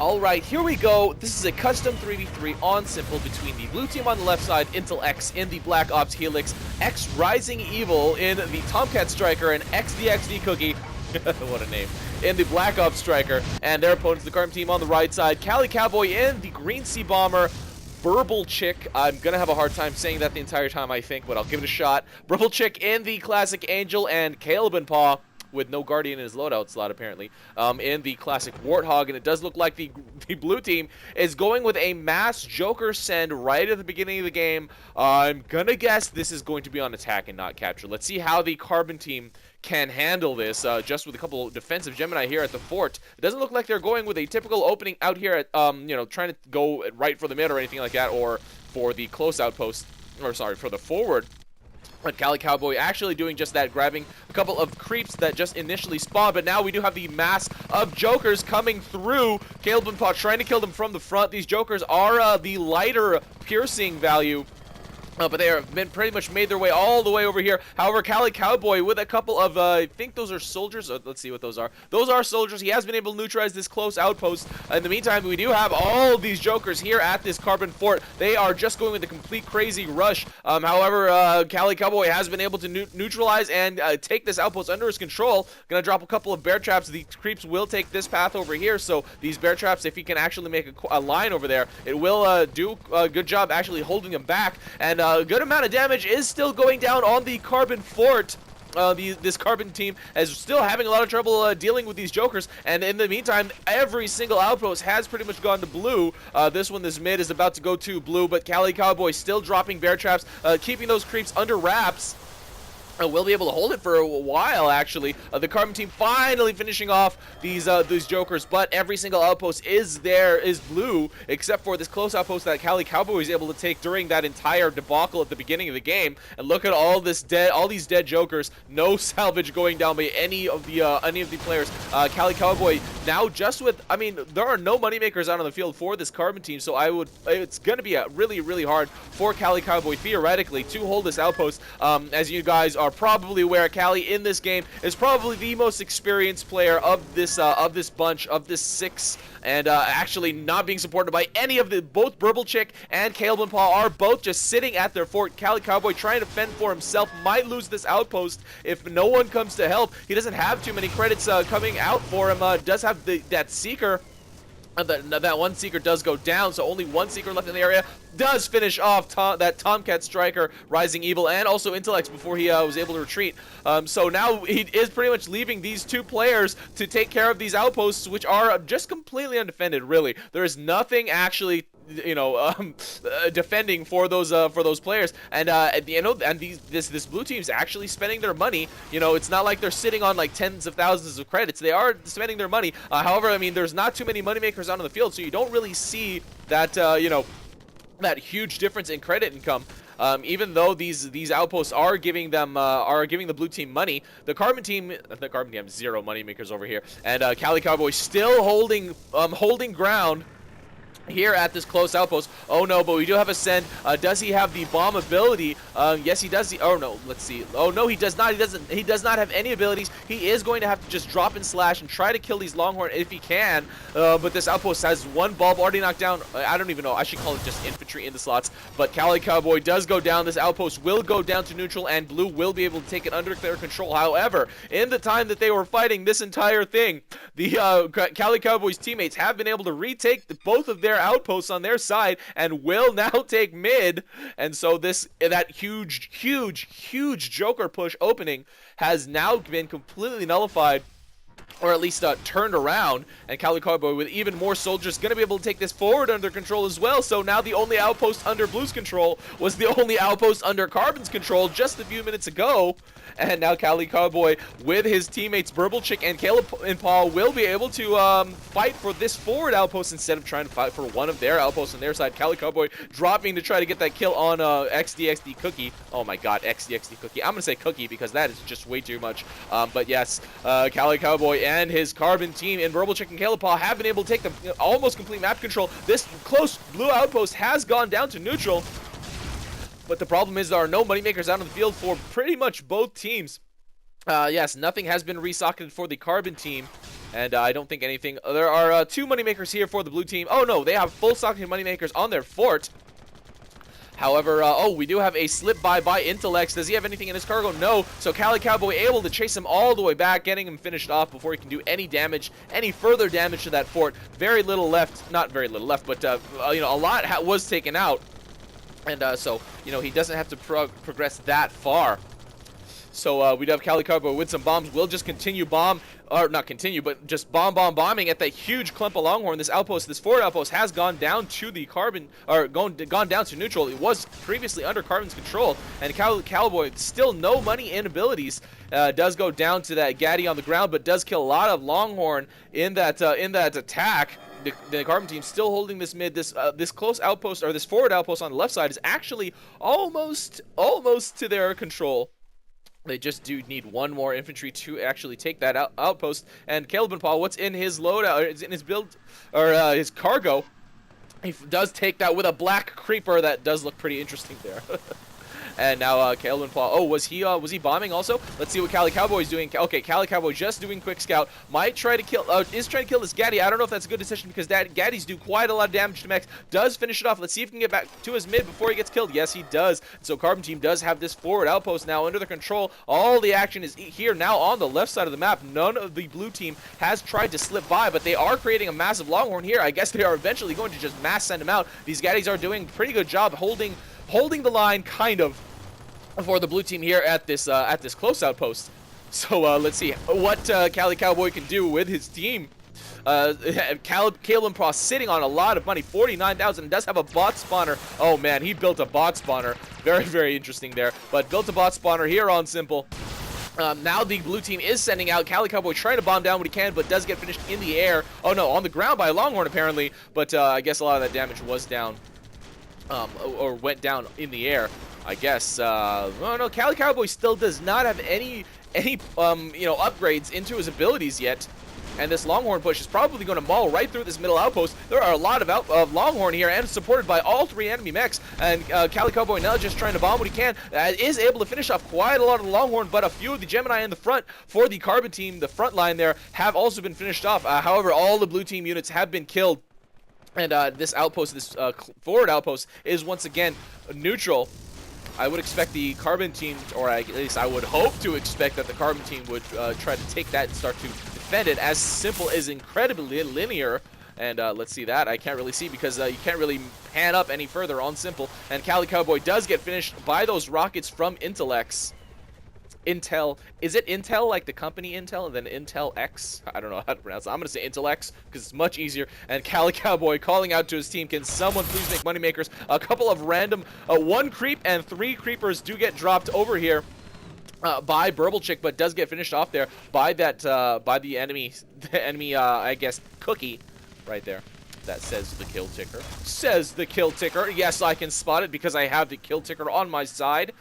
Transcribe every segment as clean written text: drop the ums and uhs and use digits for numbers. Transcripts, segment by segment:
Alright, here we go. This is a custom 3v3 on Simple between the blue team on the left side, IntelX in the Black Ops Helix, xRisingEvil in the Tomcat Striker, and xdxdcookie, what a name, in the Black Ops Striker, and their opponents, the Carbon team on the right side, CaliCowboy in the Green Sea Bomber, burbulchik. I'm gonna have a hard time saying that the entire time, I think, but I'll give it a shot. Burbulchik in the Classic Angel, and calebnpaw, with no Guardian in his loadout slot, apparently, in the Classic Warthog. And it does look like the blue team is going with a mass Joker send right at the beginning of the game. I'm gonna guess this is going to be on attack and not capture. Let's see how the Carbon team can handle this, just with a couple of defensive Gemini here at the fort. It doesn't look like they're going with a typical opening out here at, you know, trying to go right for the mid or anything like that, or for the close outpost, or sorry, for the forward. But CaliCowboy actually doing just that, grabbing a couple of creeps that just initially spawned, but now we do have the mass of Jokers coming through. calebnpaw trying to kill them from the front. These Jokers are the lighter piercing value, but they have been pretty much made their way all the way over here. However, CaliCowboy with a couple of, I think those are soldiers. Let's see what those are. Those are soldiers. He has been able to neutralize this close outpost. In the meantime, we do have all these Jokers here at this Carbon fort. They are just going with a complete crazy rush. However, CaliCowboy has been able to neutralize and take this outpost under his control. Gonna drop a couple of bear traps. The creeps will take this path over here. So these bear traps, if he can actually make a line over there, it will do a good job actually holding them back. And a good amount of damage is still going down on the Carbon fort. This Carbon team is still having a lot of trouble dealing with these Jokers, and in the meantime, every single outpost has pretty much gone to blue. This mid is about to go to blue, but CaliCowboy still dropping bear traps, keeping those creeps under wraps. We'll be able to hold it for a while, actually. The Carbon team finally finishing off these Jokers, but every single outpost is blue, except for this close outpost that CaliCowboy was able to take during that entire debacle at the beginning of the game. And look at all these dead Jokers. No salvage going down by any of the players. CaliCowboy now just with, I mean, there are no moneymakers out on the field for this Carbon team, so it's going to be really hard for CaliCowboy theoretically to hold this outpost. As you guys are probably aware, Cali in this game is probably the most experienced player of this bunch, of this six, and actually not being supported by any of both burbulchik and calebnpaw are both just sitting at their fort. CaliCowboy trying to fend for himself, might lose this outpost if no one comes to help. He doesn't have too many credits coming out for him. Does have that Seeker. That one Seeker does go down, so only one Seeker left in the area. Does finish off that Tomcat Striker, XRisingEvil, and also IntelX before he was able to retreat. So now he is pretty much leaving these two players to take care of these outposts, which are just completely undefended, really. There is nothing actually, you know, defending for those players, and you know, and this blue team's actually spending their money. You know, it's not like they're sitting on like tens of thousands of credits. They are spending their money. However, I mean, there's not too many moneymakers out on the field, so you don't really see that you know, that huge difference in credit income. Even though these outposts are giving the blue team money, the Carbon team have zero moneymakers over here, and CaliCowboy still holding ground here at this close outpost. Oh no, but we do have a send. Does he have the bomb ability? Yes, he does. Oh no, let's see. Oh no, he does not. He does not have any abilities. He is going to have to just drop and slash and try to kill these Longhorn if he can. But this outpost has one bulb already knocked down. I don't even know. I should call it just infantry in the slots. But CaliCowboy does go down. This outpost will go down to neutral, and blue will be able to take it under their control. However, in the time that they were fighting this entire thing, the CaliCowboy's teammates have been able to retake both of their outposts on their side and will now take mid, and so that huge Joker push opening has now been completely nullified, or at least turned around, and CaliCowboy with even more soldiers going to be able to take this forward under control as well. So now the only outpost under Blue's control was the only outpost under Carbon's control just a few minutes ago, and now CaliCowboy with his teammates burbulchik and calebnpaw will be able to fight for this forward outpost instead of trying to fight for one of their outposts on their side. CaliCowboy dropping to try to get that kill on xdxdcookie. Oh my god, xdxdcookie. I'm going to say cookie because that is just way too much. But yes, CaliCowboy and his Carbon team in burbulchik and calebnpaw have been able to take the almost complete map control. This close blue outpost has gone down to neutral, but the problem is there are no moneymakers out on the field for pretty much both teams. Yes, nothing has been resocketed for the Carbon team. And I don't think anything. There are 2 moneymakers here for the blue team. Oh no, they have full stock moneymakers on their fort. However, oh, we do have a slip by IntelX. Does he have anything in his cargo? No. So CaliCowboy able to chase him all the way back, getting him finished off before he can do any damage, any further damage to that fort. Very little left. Not very little left, but, you know, a lot was taken out. And so, you know, he doesn't have to progress that far. So we do have CaliCowboy with some bombs. We'll just continue or not continue, but just bombing at that huge clump of Longhorn. This outpost, this forward outpost, has gone down to the carbon, or gone down to neutral. It was previously under carbon's control, and CaliCowboy, still no money and abilities, does go down to that Gaddy on the ground, but does kill a lot of Longhorn in that attack. The carbon team still holding this mid. This close outpost, or this forward outpost on the left side, is actually almost to their control. They just do need 1 more infantry to actually take that outpost. And calebnpaw, what's in his loadout, is in his build, or his cargo, he does take that with a black creeper. That does look pretty interesting there. And now calebnpaw, oh, was he bombing also? Let's see what CaliCowboy is doing. Okay, CaliCowboy just doing quick scout. Might try to kill, is trying to kill this Gaddy. I don't know if that's a good decision, because Gaddies do quite a lot of damage to mechs. Does finish it off. Let's see if he can get back to his mid before he gets killed. Yes, he does. So carbon team does have this forward outpost now under their control. All the action is here now on the left side of the map. None of the blue team has tried to slip by, but they are creating a massive Longhorn here. I guess they are eventually going to just mass send him out. These Gaddies are doing a pretty good job holding the line, kind of, for the blue team here at this close outpost. So let's see what CaliCowboy can do with his team. calebnpaw sitting on a lot of money, 49,000, does have a bot spawner. Oh man, he built a bot spawner. Very, very interesting there. But built a bot spawner here on Simple. Now the blue team is sending out CaliCowboy, trying to bomb down what he can, but does get finished in the air. Oh no, on the ground by a Longhorn apparently. But I guess a lot of that damage was down, or went down in the air. I guess, oh no, CaliCowboy still does not have any you know, upgrades into his abilities yet. And this Longhorn push is probably going to maul right through this middle outpost. There are a lot of Longhorn here, and supported by all 3 enemy mechs. And CaliCowboy now just trying to bomb what he can. Is able to finish off quite a lot of the Longhorn, but a few of the Gemini in the front for the carbon team, the front line there, have also been finished off. However, all the blue team units have been killed. And this outpost, this forward outpost, is once again neutral. I would expect the carbon team, or at least I would hope to expect that the carbon team would try to take that and start to defend it. As Simple is incredibly linear, and let's see that. I can't really see because you can't really pan up any further on Simple. And CaliCowboy does get finished by those rockets from IntelX. Intel, is it Intel like the company Intel and then IntelX? I don't know how to pronounce it. I'm going to say IntelX because it's much easier. And CaliCowboy calling out to his team, can someone please make moneymakers? A couple of random, 1 creep and 3 creepers do get dropped over here by burbulchik, but does get finished off there by that, by the enemy, I guess, cookie right there. That says the kill ticker. Says the kill ticker. Yes, I can spot it because I have the kill ticker on my side.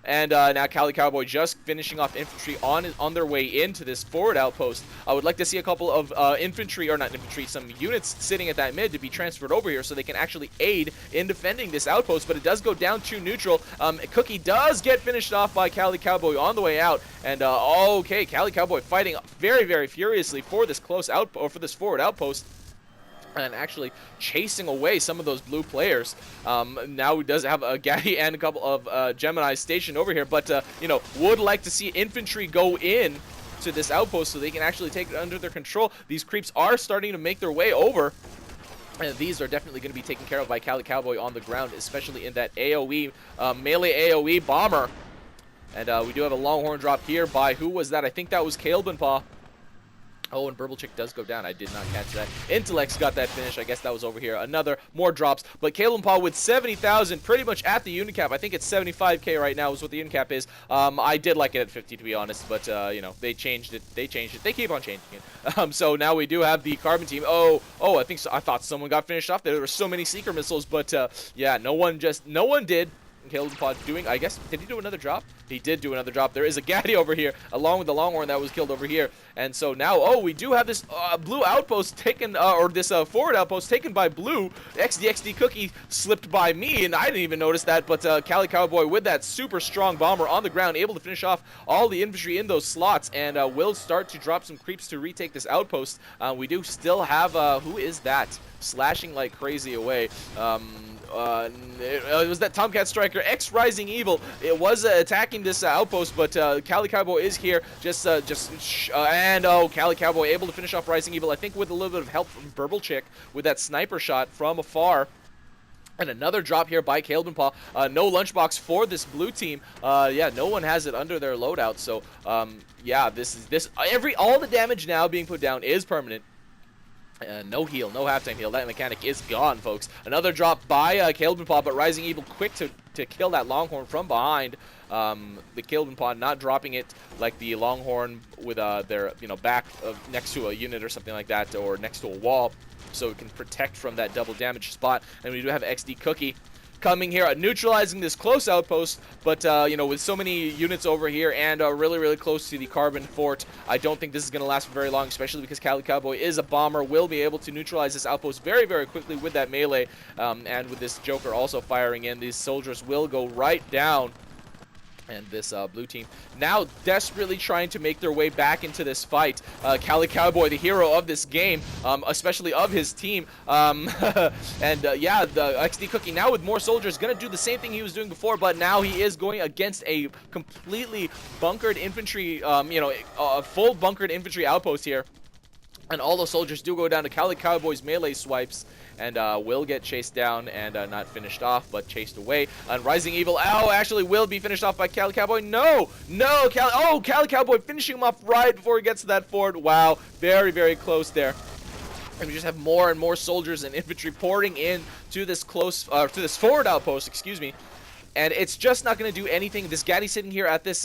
And now CaliCowboy just finishing off infantry on their way into this forward outpost. I would like to see a couple of infantry, or not infantry, some units sitting at that mid to be transferred over here so they can actually aid in defending this outpost. But it does go down to neutral. Cookie does get finished off by CaliCowboy on the way out. And okay, CaliCowboy fighting very, very furiously for this close outpost, or for this forward outpost, and actually chasing away some of those blue players. Now he does have a Gaddy and a couple of Gemini stationed over here, but you know, would like to see infantry go in to this outpost so they can actually take it under their control. These creeps are starting to make their way over, and these are definitely going to be taken care of by CaliCowboy on the ground, especially in that AoE, melee AoE bomber. And we do have a Longhorn drop here by, who was that? I think that was calebnpaw. Oh, and burbulchik does go down. I did not catch that. IntelX got that finish. I guess that was over here. More drops. But calebnpaw with 70,000, pretty much at the unit cap. I think it's 75k right now is what the unit cap is. I did like it at 50, to be honest, but you know, they changed it. They keep on changing it. So now we do have the carbon team. Oh, I think so. I thought someone got finished off there. There were so many seeker missiles, but yeah, no one did. calebnpaw doing, I guess, did he do another drop? He did do another drop. There is a Gaddy over here, along with the Longhorn that was killed over here. And so now, oh, we do have this blue outpost taken, or this forward outpost taken by blue. xdxdcookie slipped by me, and I didn't even notice that, but CaliCowboy with that super strong bomber on the ground, able to finish off all the infantry in those slots, and will start to drop some creeps to retake this outpost. We do still have, who is that? Slashing like crazy away. It was that Tomcat Striker, xRisingEvil. It was attacking this outpost, but CaliCowboy is here. And CaliCowboy able to finish off RisingEvil, I think with a little bit of help from burbulchik with that sniper shot from afar. And another drop here by calebnpaw. No lunchbox for this blue team. Yeah, no one has it under their loadout. So yeah, all the damage now being put down is permanent. No heal, no halftime heal. That mechanic is gone, folks. Another drop by calebnpaw, but RisingEvil quick to kill that Longhorn from behind. The calebnpaw not dropping it like the Longhorn with their back next to a unit or something like that, or next to a wall, so it can protect from that double damage spot. And we do have xdcookie coming here, neutralizing this close outpost, but with so many units over here and really close to the carbon fort, I don't think this is going to last for very long, especially because CaliCowboy is a bomber, will be able to neutralize this outpost very quickly with that melee, and with this Joker also firing in, these soldiers will go right down. And this blue team now desperately trying to make their way back into this fight. CaliCowboy, the hero of this game, especially of his team. Yeah, the xdcookie now with more soldiers, going to do the same thing he was doing before, but now he is going against a completely bunkered infantry, a full bunkered infantry outpost here. And all those soldiers do go down to CaliCowboy's melee swipes, and will get chased down and not finished off, but chased away. And RisingEvil, actually will be finished off by CaliCowboy. No, CaliCowboy finishing him off right before he gets to that fort. Wow, very close there. And we just have more and more soldiers and infantry pouring in to this to this forward outpost, excuse me. And it's just not going to do anything. This Gaddy sitting here at this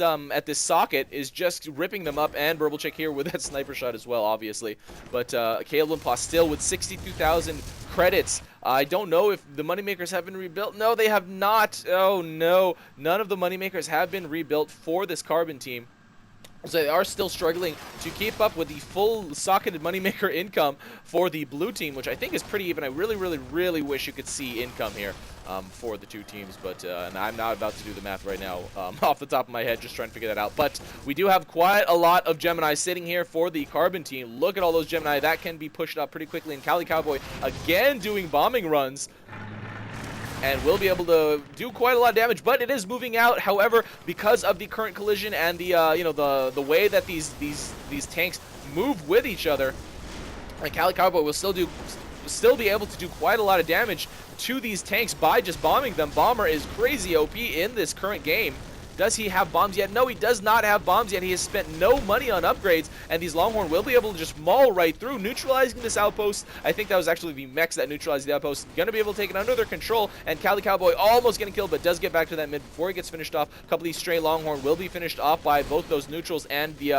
socket is just ripping them up, and burbulchik here with that sniper shot as well, obviously. But calebnpaw still with 62,000 credits. I don't know if the moneymakers have been rebuilt. No, they have not. Oh no, none of the moneymakers have been rebuilt for this carbon team. So they are still struggling to keep up with the full socketed moneymaker income for the blue team, which I think is pretty even. I really wish you could see income here for the two teams, but and I'm not about to do the math right now off the top of my head, just trying to figure that out. But we do have quite a lot of Gemini sitting here for the carbon team. Look at all those Gemini. That can be pushed up pretty quickly, and CaliCowboy again doing bombing runs. And will be able to do quite a lot of damage, but it is moving out. However, because of the current collision and the the way that these tanks move with each other, CaliCowboy will still be able to do quite a lot of damage to these tanks by just bombing them. Bomber is crazy OP in this current game. Does he have bombs yet? No, he does not have bombs yet. He has spent no money on upgrades, and these Longhorn will be able to just maul right through, neutralizing this outpost. I think that was actually the mechs that neutralized the outpost. Going to be able to take it under their control, and CaliCowboy almost getting killed, but does get back to that mid before he gets finished off. A couple of these stray Longhorn will be finished off by both those neutrals and the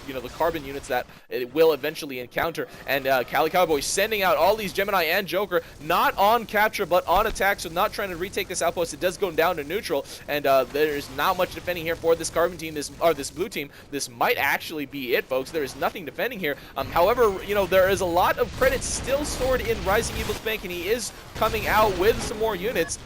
the carbon units that it will eventually encounter. And CaliCowboy sending out all these Gemini and Joker, not on capture but on attack, so not trying to retake this outpost. It does go down to neutral, and there's not much defending here for this carbon team, this blue team. This might actually be it, folks. There is nothing defending here. However, there is a lot of credits still stored in RisingEvil's bank, and he is coming out with some more units.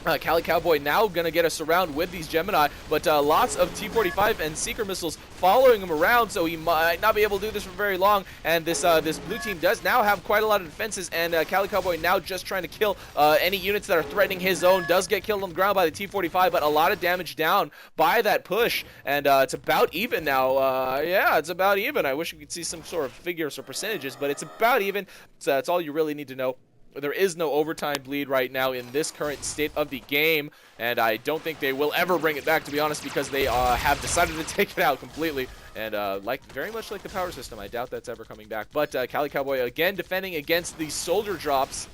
CaliCowboy now going to get us around with these Gemini, but lots of T-45 and Seeker missiles following him around, so he might not be able to do this for very long. And this blue team does now have quite a lot of defenses, and CaliCowboy now just trying to kill any units that are threatening his own. Does get killed on the ground by the T-45, but a lot of damage down by that push, and it's about even now. Yeah, it's about even. I wish we could see some sort of figures or percentages, but it's about even. So that's all you really need to know. There is no overtime bleed right now in this current state of the game, and I don't think they will ever bring it back, to be honest, because they have decided to take it out completely. And very much like the power system, I doubt that's ever coming back. But CaliCowboy again defending against these soldier drops.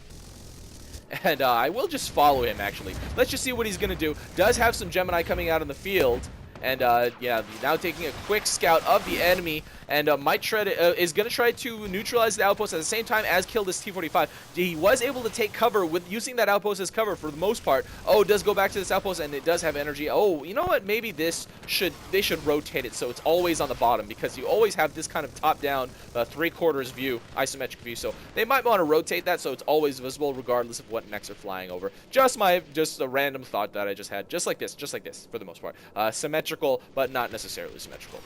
And I will just follow him, actually. Let's just see what he's going to do. Does have some Gemini coming out in the field. And yeah, now taking a quick scout of the enemy, and might try to, is going to try to neutralize the outpost at the same time as kill this T-45. He was able to take cover with using that outpost as cover for the most part. Oh, it does go back to this outpost, and it does have energy. Oh, you know what? Maybe they should rotate it so it's always on the bottom, because you always have this kind of top-down, three-quarters view, isometric view. So they might want to rotate that so it's always visible regardless of what mechs are flying over. Just a random thought that I just had. Just like this, for the most part. Symmetrical, but not necessarily symmetrical.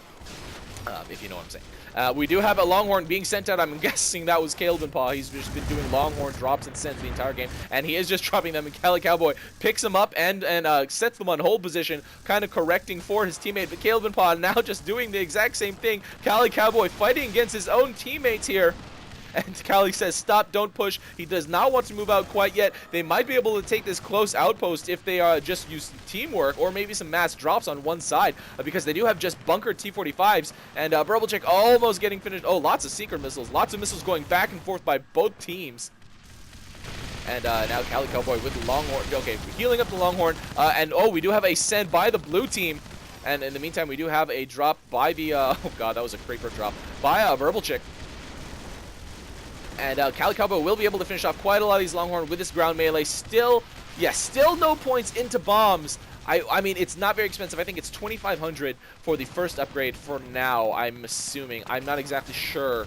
If you know what I'm saying. We do have a Longhorn being sent out. I'm guessing that was calebnpaw. He's just been doing Longhorn drops and sends the entire game, and he is just dropping them, and CaliCowboy picks them up and sets them on hold position, kind of correcting for his teammate. But calebnpaw now just doing the exact same thing. CaliCowboy fighting against his own teammates here. And Cali says, stop, don't push. He does not want to move out quite yet. They might be able to take this close outpost if they just use teamwork or maybe some mass drops on one side, because they do have just bunkered T-45s. And burbulchik almost getting finished. Oh, lots of secret missiles. Lots of missiles going back and forth by both teams. And now CaliCowboy with the Longhorn. Okay, healing up the Longhorn. And oh, we do have a send by the blue team. And in the meantime, we do have a drop by the... oh, God, that was a creeper drop. By burbulchik. And CaliCowboy will be able to finish off quite a lot of these Longhorn with this ground melee. Still no points into bombs. I mean, it's not very expensive. I think it's 2,500 for the first upgrade for now, I'm assuming. I'm not exactly sure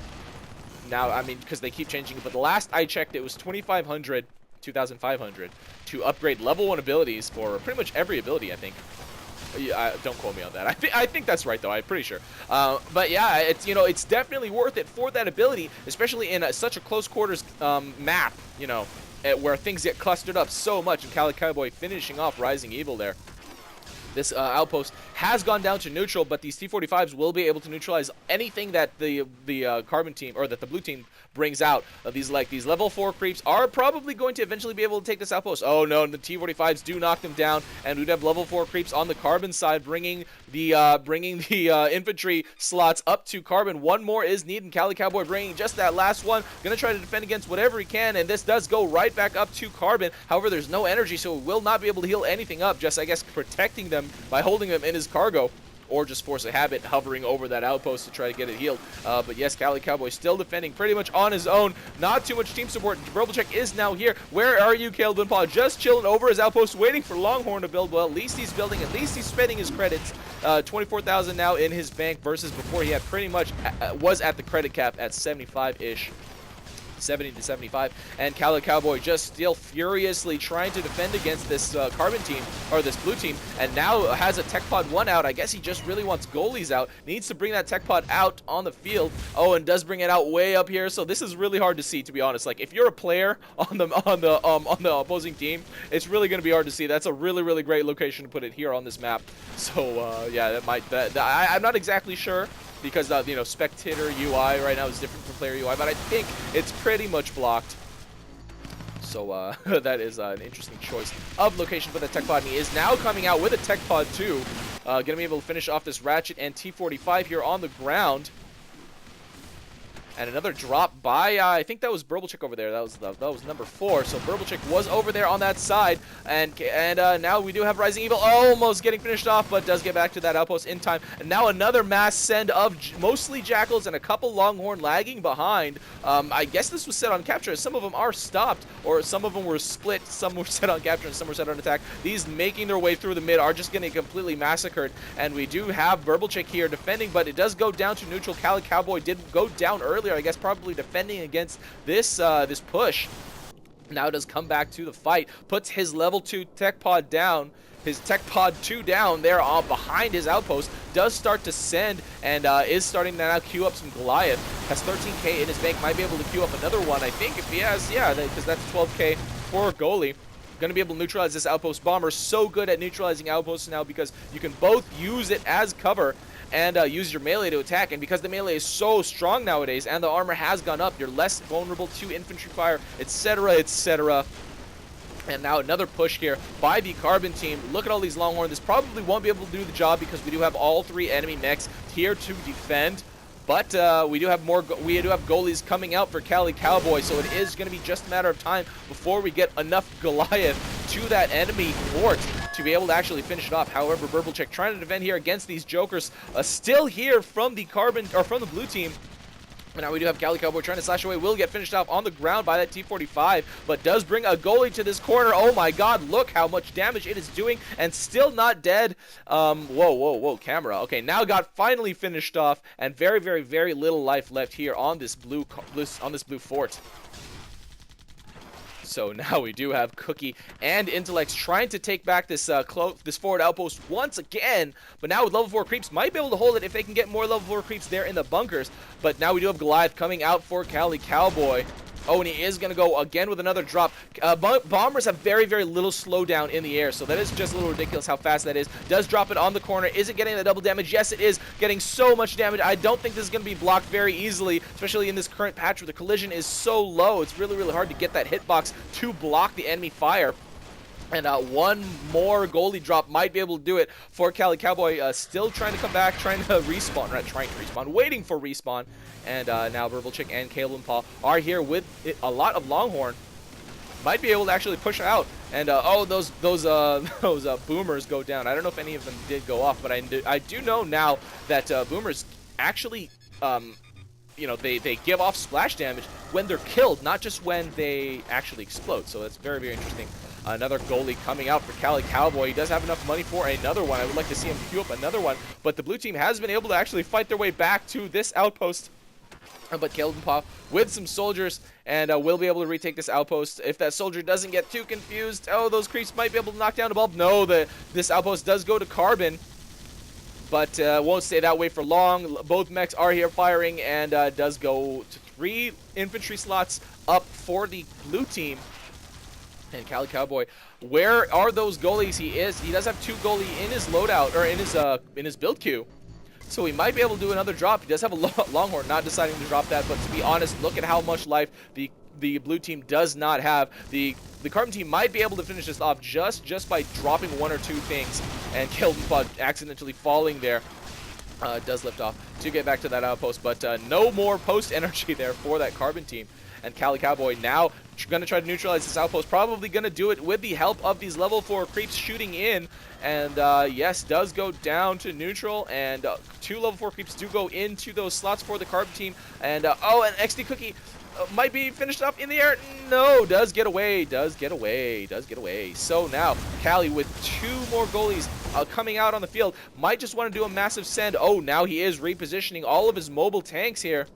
now, I mean, because they keep changing it. But the last I checked, it was 2,500, 2,500 to upgrade level 1 abilities for pretty much every ability, I think. Yeah, don't quote me on that. I think that's right though. I'm pretty sure. But yeah, it's it's definitely worth it for that ability, especially in such a close quarters map. Where things get clustered up so much. And CaliCowboy finishing off xRisingEvil there. This outpost has gone down to neutral, but these T-45s will be able to neutralize anything that the carbon team or that the blue team brings out. These level 4 creeps are probably going to eventually be able to take this outpost. Oh no, the T-45s do knock them down, and we'd have level 4 creeps on the carbon side, bringing the infantry slots up to carbon. One more is needed. CaliCowboy bringing just that last one. Gonna try to defend against whatever he can, and this does go right back up to carbon. However, there's no energy, so it will not be able to heal anything up. Just, I guess, protecting them by holding them in his cargo, or just force a habit hovering over that outpost to try to get it healed. But yes, CaliCowboy still defending pretty much on his own. Not too much team support. burbulchik is now here. Where are you, calebnpaw? Just chilling over his outpost, waiting for Longhorn to build. Well, at least he's building. At least he's spending his credits. 24,000 now in his bank versus before he had pretty much was at the credit cap at 75-ish. 70 to 75, and CaliCowboy just still furiously trying to defend against this carbon team, or this blue team, and now has a tech pod 1 out. I guess he just really wants goalies out, needs to bring that tech pod out on the field. Oh, and does bring it out way up here, so this is really hard to see, to be honest. Like, if you're a player on the opposing team, it's really going to be hard to see. That's a really great location to put it here on this map. So yeah, I'm not exactly sure, because spectator UI right now is different from player UI, but I think it's pretty much blocked. So that is an interesting choice of location for the tech pod. And he is now coming out with a tech pod 2. Gonna be able to finish off this Ratchet and T-45 here on the ground. And another drop by, I think that was burbulchik over there. That was number 4. So burbulchik was over there on that side. And now we do have xRisingEvil almost getting finished off, but does get back to that outpost in time. And now another mass send of mostly Jackals and a couple Longhorn lagging behind. I guess this was set on capture. Some of them are stopped, or some of them were split. Some were set on capture and some were set on attack. These making their way through the mid are just getting completely massacred. And we do have burbulchik here defending, but it does go down to neutral. CaliCowboy did go down earlier, I guess, probably defending against this this push. Now does come back to the fight, puts his level 2 tech pod down, his tech pod 2 down there behind his outpost, does start to send, and is starting to now queue up some Goliath. Has 13k in his bank, might be able to queue up another one, I think, if he has, yeah, because that's 12k for a goalie. Going to be able to neutralize this outpost. Bomber so good at neutralizing outposts now, because you can both use it as cover and use your melee to attack. And because the melee is so strong nowadays and the armor has gone up, you're less vulnerable to infantry fire, etc., etc. And now another push here by the carbon team. Look at all these Longhorn. This probably won't be able to do the job because we do have all 3 enemy mechs here to defend. But we do have goalies coming out for CaliCowboy, so it is going to be just a matter of time before we get enough Goliath to that enemy fort to be able to actually finish it off. However, burbulchik trying to defend here against these jokers, still here from the from the blue team. And now we do have CaliCowboy trying to slash away. Will get finished off on the ground by that T-45, but does bring a goalie to this corner. Oh my god, look how much damage it is doing, and still not dead. Whoa, camera. Okay, now got finally finished off, and very, very, very little life left here on this blue fort. So now we do have Cookie and IntelX trying to take back this this forward outpost once again. But now with level 4 creeps, might be able to hold it if they can get more level 4 creeps there in the bunkers. But now we do have Goliath coming out for CaliCowboy. Oh, and he is going to go again with another drop. Bombers have very, very little slowdown in the air, so that is just a little ridiculous how fast that is. Does drop it on the corner. Is it getting the double damage? Yes, it is getting so much damage. I don't think this is going to be blocked very easily, especially in this current patch where the collision is so low. It's really, really hard to get that hitbox to block the enemy fire. And one more goalie drop might be able to do it for CaliCowboy. Still trying to come back, trying to respawn. Not trying to respawn, waiting for respawn. And now burbulchik and calebnpaw are here with a lot of Longhorn. Might be able to actually push out. And oh, those boomers go down. I don't know if any of them did go off, but I do know now that boomers actually, you know, they give off splash damage when they're killed, not just when they actually explode. So that's very, very interesting. Another goalie coming out for CaliCowboy. He does have enough money for another one. I would like to see him queue up another one. But the blue team has been able to actually fight their way back to this outpost. But calebnpaw with some soldiers, and will be able to retake this outpost. If that soldier doesn't get too confused, oh, those creeps might be able to knock down a bulb. No, this outpost does go to Carbon, but won't stay that way for long. Both mechs are here firing, and does go to 3 infantry slots up for the blue team. And CaliCowboy, where are those goalies? He does have 2 goalie in his loadout, or in his build queue. So he might be able to do another drop. He does have a Longhorn, not deciding to drop that, but to be honest, look at how much life the blue team does not have. The Carbon team might be able to finish this off just by dropping 1 or 2 things, and calebnpaw accidentally falling there. Does lift off to get back to that outpost, but no more post energy there for that Carbon team. And CaliCowboy now going to try to neutralize this outpost. Probably going to do it with the help of these level 4 creeps shooting in. And yes, does go down to neutral. And 2 level 4 creeps do go into those slots for the Carbon team. And oh, and xdcookie might be finished up in the air. No, does get away. So now Cali with 2 more goalies coming out on the field. Might just want to do a massive send. Oh, now he is repositioning all of his mobile tanks here.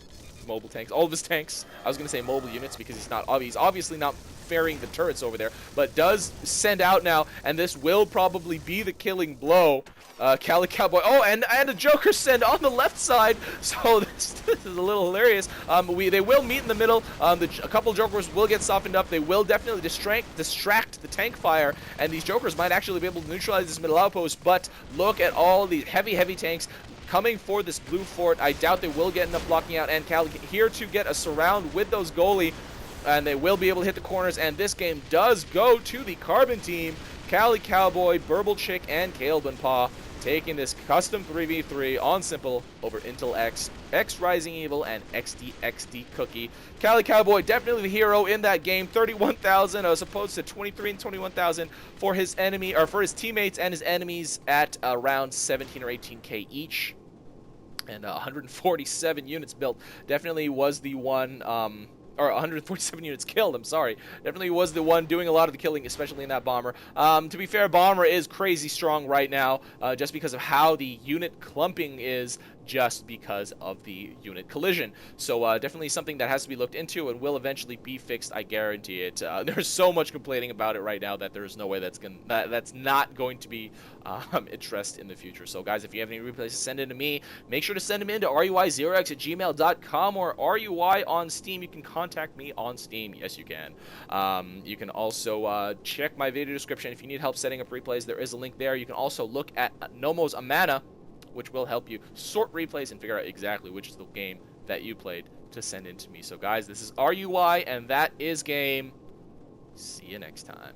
All of his tanks. I was going to say mobile units because he's obviously not ferrying the turrets over there, but does send out now, and this will probably be the killing blow. CaliCowboy, oh, and a Joker send on the left side, so this is a little hilarious. They will meet in the middle. A couple Jokers will get softened up. They will definitely distract the tank fire, and these Jokers might actually be able to neutralize this middle outpost, but look at all these heavy tanks coming for this blue fort. I doubt they will get enough blocking out, and Cali here to get a surround with those goalie, and they will be able to hit the corners, and this game does go to the Carbon team. CaliCowboy, burbulchik, and calebnpaw taking this custom 3v3 on Simple over IntelX, xRisingEvil, and xdxdcookie. CaliCowboy definitely the hero in that game. 31,000 as opposed to 23 and 21,000 for his enemy, or for his teammates and his enemies at around 17 or 18k each. And 147 units built. Definitely was the one, or 147 units killed, I'm sorry. Definitely was the one doing a lot of the killing, especially in that bomber. To be fair, bomber is crazy strong right now, just because of how the unit clumping is, just because of the unit collision. So definitely something that has to be looked into and will eventually be fixed, I guarantee it. There's so much complaining about it right now that there's no way that's not going to be addressed in the future. So guys, if you have any replays, send it to me. Make sure to send them in to ruy0x@gmail.com or RUI on Steam. You can contact me on Steam. Yes, you can. You can also check my video description if you need help setting up replays. There is a link there. You can also look at Nomo's Amana, which will help you sort replays and figure out exactly which is the game that you played to send in to me. So guys, this is RUI, and that is game. See you next time.